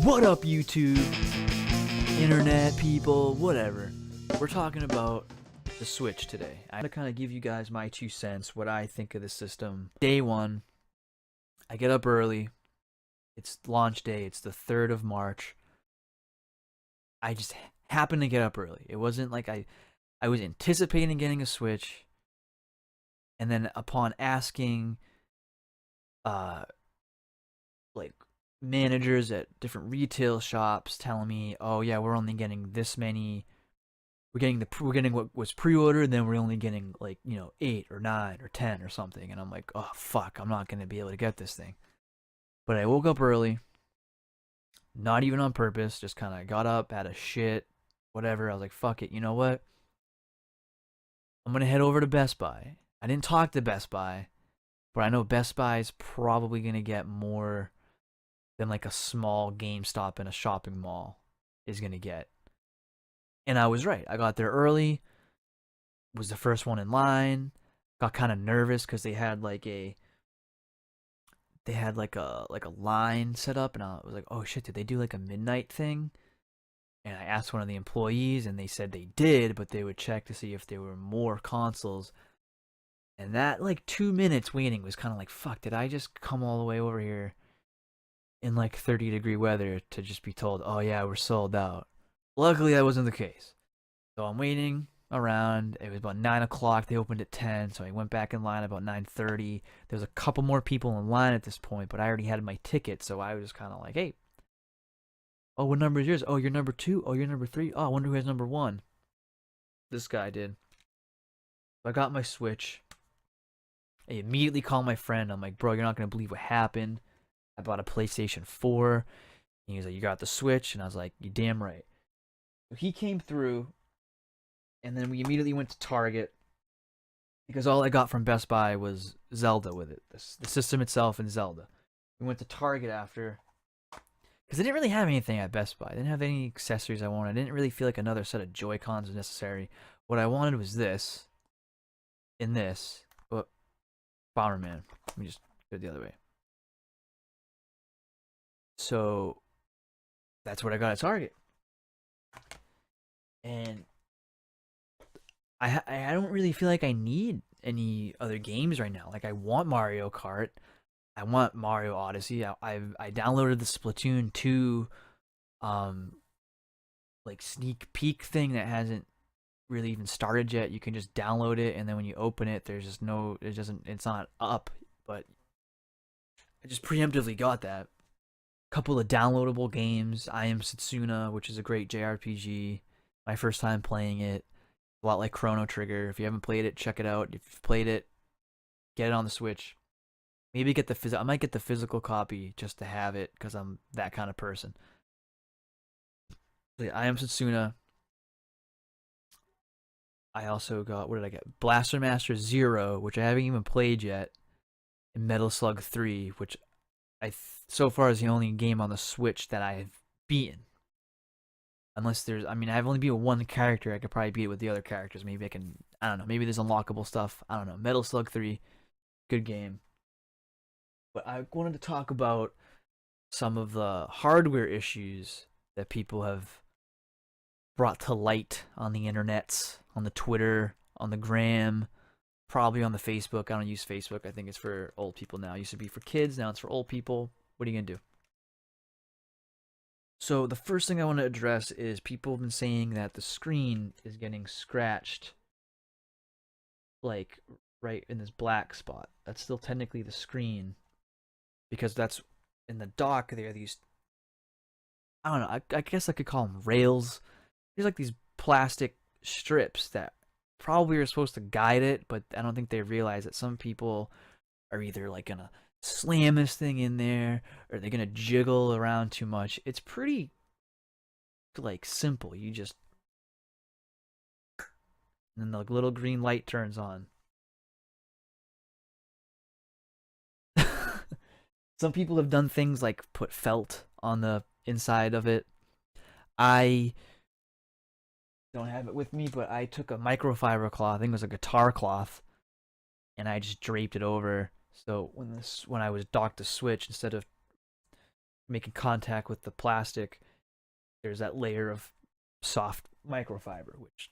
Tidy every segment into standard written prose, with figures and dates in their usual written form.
What up, YouTube, internet people, whatever. We're talking about the Switch today. I'm gonna kind of give you guys my 2 cents, what I think of the system. Day one, I get up early. It's launch day. It's the 3rd of March. I just happened to get up early. It wasn't like I was anticipating getting a Switch, and then upon asking, like managers at different retail shops telling me, "Oh yeah, we're only getting this many. We're getting what was pre-ordered, and then we're only getting 8 or 9 or 10 or something." And I'm like, "Oh fuck, I'm not gonna be able to get this thing." But I woke up early, not even on purpose. Just kind of got up, had a shit, whatever. I was like, "Fuck it, you know what? I'm gonna head over to Best Buy." I didn't talk to Best Buy, but I know Best Buy is probably gonna get more than like a small GameStop in a shopping mall is gonna get. And I was right. I got there early, was the first one in line, got kind of nervous because they had like a line set up, and I was like, "Oh shit, did they do like a midnight thing?" And I asked one of the employees, and they said they did, but they would check to see if there were more consoles. And that like 2 minutes waiting was kind of like, fuck, did I just come all the way over here in like 30-degree weather to just be told, "Oh yeah, we're sold out"? Luckily, that wasn't the case. So I'm waiting around. It was about 9 o'clock. They opened at 10, so I went back in line about 9:30. There was a couple more people in line at this point, but I already had my ticket, so I was just kind of like, "Hey, oh, what number is yours? Oh, you're number 2. Oh, you're number 3. Oh, I wonder who has number 1." This guy did. So I got my Switch. I immediately called my friend. I'm like, "Bro, you're not gonna believe what happened. I bought a PlayStation 4." And he was like, "You got the Switch?" And I was like, "You damn right." So he came through, and then we immediately went to Target because all I got from Best Buy was Zelda with it, the system itself and Zelda. We went to Target after because they didn't really have anything at Best Buy. They didn't have any accessories I wanted. I didn't really feel like another set of Joy-Cons was necessary. What I wanted was this, and this. But Bomberman. Let me just go it the other way. So that's what I got at Target, and I don't really feel like I need any other games right now. Like, I want Mario Kart, I want Mario Odyssey. I downloaded the Splatoon 2 um like sneak peek thing that hasn't really even started yet. You can just download it, and then when you open it, there's just no, it's not up. But I just preemptively got that. Couple of downloadable games. I Am Setsuna, which is a great JRPG. My first time playing it. A lot like Chrono Trigger. If you haven't played it, check it out. If you've played it, get it on the Switch. Maybe get I might get the physical copy just to have it because I'm that kind of person. So yeah, I Am Setsuna. I also got, what did I get? Blaster Master Zero, which I haven't even played yet, and Metal Slug 3, which so far is the only game on the Switch that I've beaten. Unless there's, I mean, I've only beat one character. I could probably beat it with the other characters. Maybe I can, I don't know. Maybe there's unlockable stuff. I don't know. Metal Slug 3, good game. But I wanted to talk about some of the hardware issues that people have brought to light on the internets, on the Twitter, on the gram, probably on the Facebook. I don't use Facebook. I think it's for old people now. It used to be for kids. Now it's for old people. What are you going to do? So the first thing I want to address is people have been saying that the screen is getting scratched, like right in this black spot. That's still technically the screen, because that's in the dock. There are these, I don't know, I guess I could call them rails. There's like these plastic strips that probably are supposed to guide it, but I don't think they realize that some people are either like gonna slam this thing in there, or they're gonna jiggle around too much. It's pretty like simple. You just, and then the little green light turns on. Some people have done things like put felt on the inside of it. I don't have it with me, but I took a microfiber cloth, I think it was a guitar cloth, and I just draped it over. So when I was docked to Switch, instead of making contact with the plastic, there's that layer of soft microfiber, which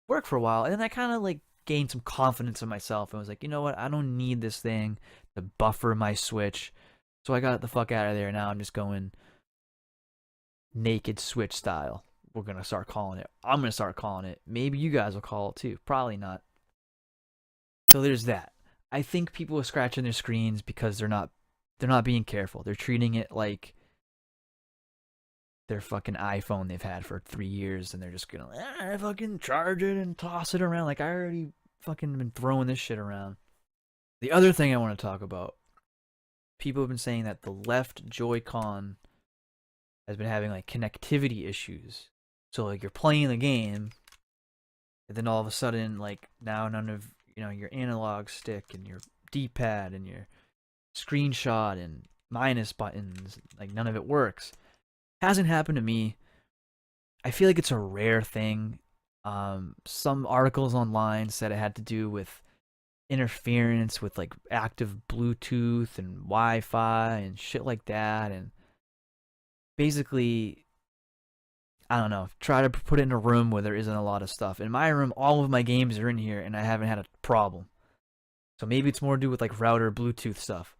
worked for a while. And then I kind of like gained some confidence in myself and was like, you know what? I don't need this thing to buffer my Switch. So I got the fuck out of there. Now I'm just going naked Switch style. We're going to start calling it. I'm going to start calling it. Maybe you guys will call it too. Probably not. So there's that. I think people are scratching their screens because they're not being careful. They're treating it like their fucking iPhone they've had for 3 years, and they're just gonna fucking charge it and toss it around. Like, I already fucking been throwing this shit around. The other thing I want to talk about, people have been saying that the left Joy-Con has been having like connectivity issues. So like you're playing the game, and then all of a sudden, like, now none of your analog stick and your D-pad and your screenshot and minus buttons, like, none of it works. Hasn't happened to me. I feel like it's a rare thing. Some articles online said it had to do with interference with like active Bluetooth and Wi-Fi and shit like that. And basically, I don't know, try to put it in a room where there isn't a lot of stuff. In my room, all of my games are in here and I haven't had a problem. So maybe it's more to do with like router Bluetooth stuff,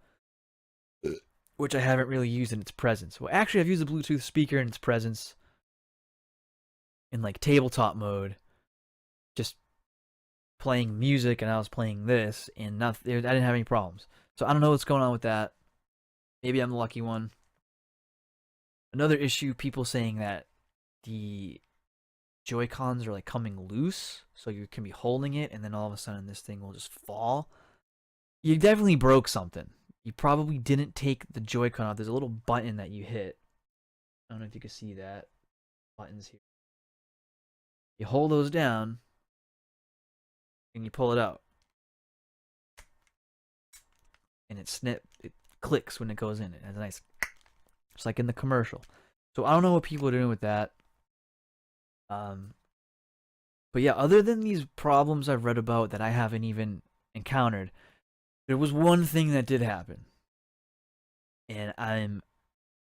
which I haven't really used in its presence. Well, actually, I've used the Bluetooth speaker in its presence in like tabletop mode, just playing music, and I was playing this, and I didn't have any problems. So I don't know what's going on with that. Maybe I'm the lucky one. Another issue, people saying that the Joy-Cons are like coming loose, so you can be holding it, and then all of a sudden this thing will just fall. You definitely broke something. You probably didn't take the Joy-Con off. There's a little button that you hit. I don't know if you can see that. Buttons here. You hold those down, and you pull it out. And it clicks when it goes in. It has a nice, it's like in the commercial. So I don't know what people are doing with that. But yeah, other than these problems I've read about that I haven't even encountered, there was one thing that did happen. And I'm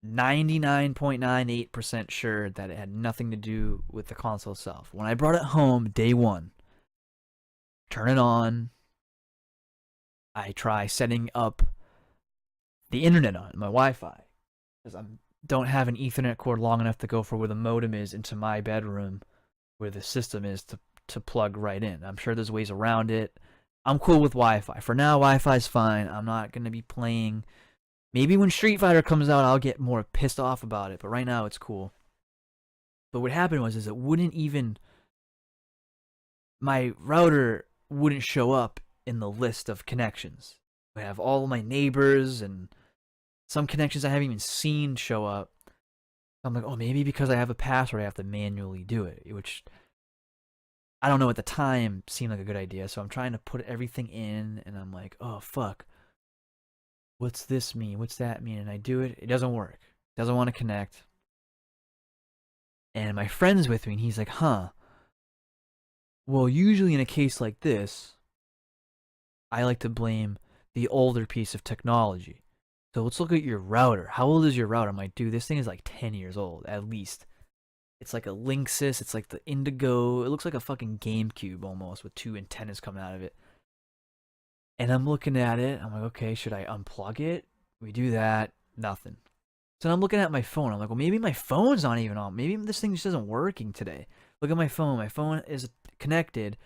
99.98% sure that it had nothing to do with the console itself. When I brought it home day one, turn it on, I try setting up the internet on my Wi-Fi, because I don't have an Ethernet cord long enough to go for where the modem is into my bedroom, where the system is to plug right in. I'm sure there's ways around it. I'm cool with Wi-Fi. For now, Wi-Fi's fine. I'm not going to be playing. Maybe when Street Fighter comes out, I'll get more pissed off about it. But right now, it's cool. But what happened was it wouldn't even... My router wouldn't show up in the list of connections. I have all my neighbors and some connections I haven't even seen show up. I'm like, oh, maybe because I have a password, I have to manually do it, which I don't know, at the time seemed like a good idea. So I'm trying to put everything in, and I'm like, oh, fuck. What's this mean? What's that mean? And I do it. It doesn't work. It doesn't want to connect. And my friend's with me, and he's like, huh. Well, usually in a case like this, I like to blame the older piece of technology. So let's look at your router. How old is your router? I'm like, dude, this thing is like 10 years old, at least. It's like a Linksys. It's like the Indigo. It looks like a fucking GameCube almost, with two antennas coming out of it. And I'm looking at it. I'm like, okay, should I unplug it? We do that. Nothing. So I'm looking at my phone. I'm like, well, maybe my phone's not even on. Maybe this thing just isn't working today. Look at my phone. My phone is connected.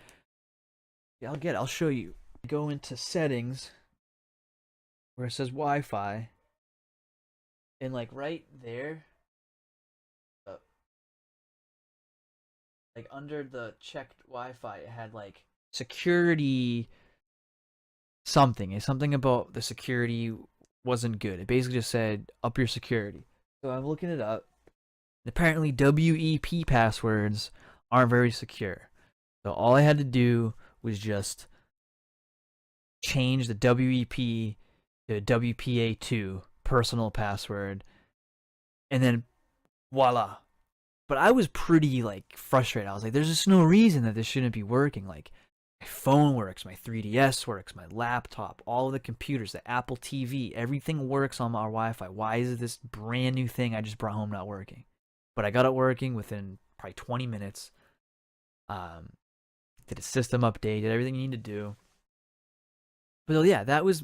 Yeah, I'll show you. Go into settings where it says Wi-Fi, and like right there, like under the checked Wi-Fi, it had like security something. It's something about the security wasn't good. It basically just said up your security. So I'm looking it up. Apparently WEP passwords aren't very secure. So all I had to do was just change the WEP to WPA2 personal password, and then voila. But I was pretty like frustrated. I was like, there's just no reason that this shouldn't be working. Like, My phone works, my 3DS works, my laptop, all of the computers, the Apple TV, everything works on our Wi-Fi. Why is this brand new thing I just brought home not working? But I got it working within probably 20 minutes. Um, did a system update, did everything you need to do. But yeah, that was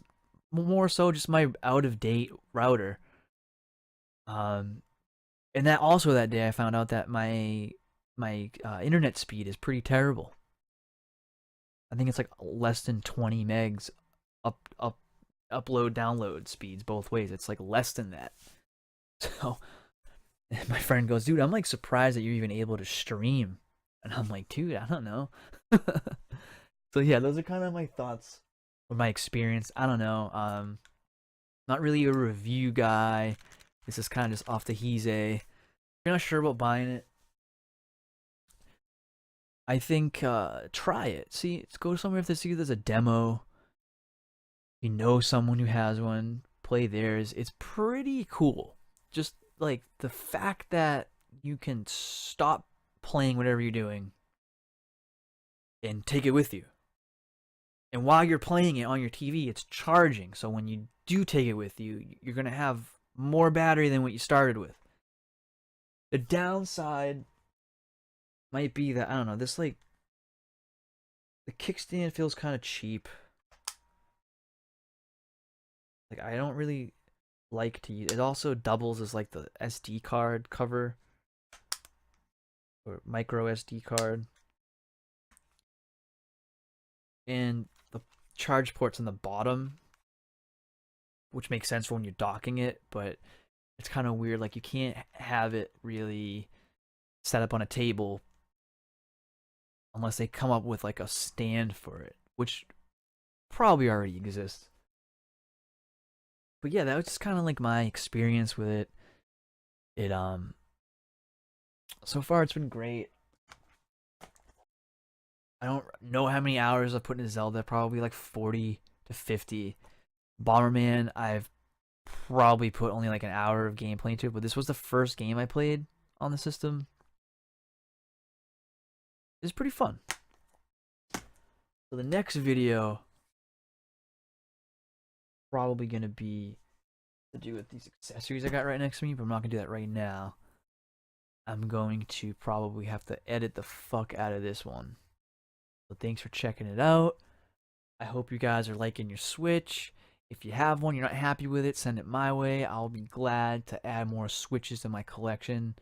more so just my out of date router. Um, and that also that day I found out that my internet speed is pretty terrible. I think it's like less than 20 megs up upload download speeds both ways. It's like less than that. So and my friend goes, dude, I'm like surprised that you're even able to stream. And I'm like, dude, I don't know. So yeah, those are kind of my thoughts or my experience. I don't know. Not really a review guy. This is kind of just off the heeze. If you're not sure about buying it, I think try it. See, go somewhere if there's a demo. You know someone who has one, play theirs. It's pretty cool. Just like the fact that you can stop playing whatever you're doing and take it with you. And while you're playing it on your TV, it's charging. So when you do take it with you, you're going to have more battery than what you started with. The downside might be that, I don't know, this like, the kickstand feels kind of cheap. Like, I don't really like to use it. Also doubles as like the SD card cover or micro SD card. And the charge port's on the bottom, which makes sense for when you're docking it, but it's kind of weird. Like, you can't have it really set up on a table unless they come up with like a stand for it, which probably already exists. But yeah, that was just kind of like my experience with it. It so far it's been great. I don't know how many hours I've put into Zelda, probably like 40 to 50. Bomberman, I've probably put only like an hour of gameplay into it, but this was the first game I played on the system. It's pretty fun. So the next video probably gonna be to do with these accessories I got right next to me, but I'm not gonna do that right now. I'm going to probably have to edit the fuck out of this one. So thanks for checking it out. I hope you guys are liking your Switch. If you have one, you're not happy with it, send it my way. I'll be glad to add more Switches to my collection.